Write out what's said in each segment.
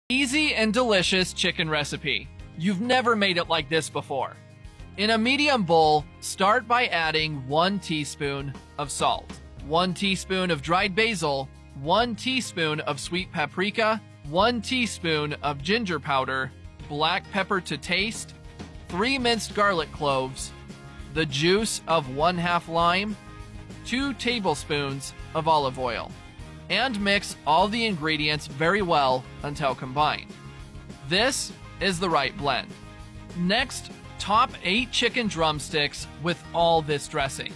Easy and delicious chicken recipe. You've never made it like this before. In a medium bowl, start by adding 1 teaspoon of salt, 1 teaspoon of dried basil, 1 teaspoon of sweet paprika, 1 teaspoon of ginger powder, black pepper to taste, 3 minced garlic cloves, the juice of 1/2 lime, 2 tablespoons of olive oil, and mix all the ingredients very well until combined. This is the right blend. Next, top 8 chicken drumsticks with all this dressing,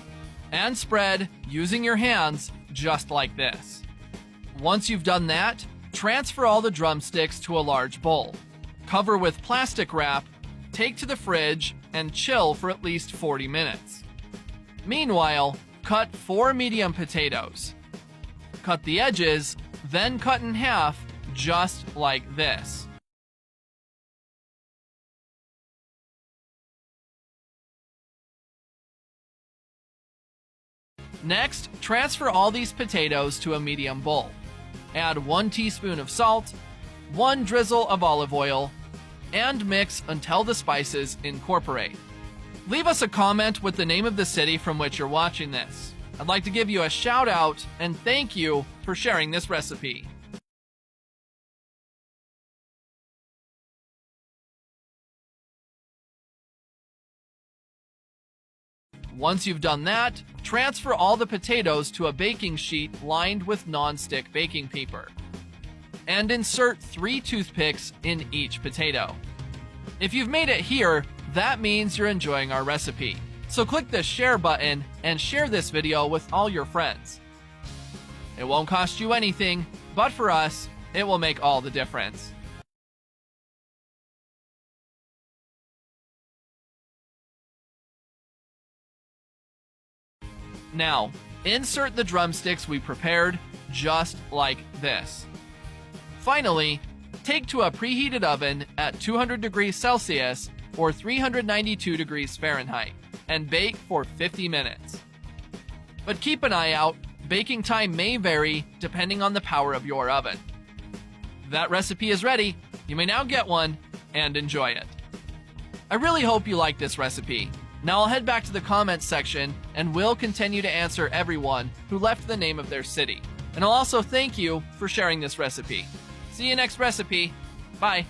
and spread using your hands just like this. Once you've done that, transfer all the drumsticks to a large bowl. Cover with plastic wrap, take to the fridge, and chill for at least 40 minutes. Meanwhile, cut 4 medium potatoes. Cut the edges, then cut in half just like this. Next, transfer all these potatoes to a medium bowl. Add 1 teaspoon of salt, 1 drizzle of olive oil, and mix until the spices incorporate. Leave us a comment with the name of the city from which you're watching this. I'd like to give you a shout out and thank you for sharing this recipe. Once you've done that, transfer all the potatoes to a baking sheet lined with non-stick baking paper. And insert 3 toothpicks in each potato. If you've made it here, that means you're enjoying our recipe. So click the share button and share this video with all your friends. It won't cost you anything, but for us, it will make all the difference. Now, insert the drumsticks we prepared just like this. Finally, take to a preheated oven at 200 degrees Celsius or 392 degrees Fahrenheit and bake for 50 minutes. But keep an eye out, baking time may vary depending on the power of your oven. That recipe is ready. You may now get one and enjoy it. I really hope you like this recipe. Now I'll head back to the comments section and we'll continue to answer everyone who left the name of their city. And I'll also thank you for sharing this recipe. See you next recipe. Bye.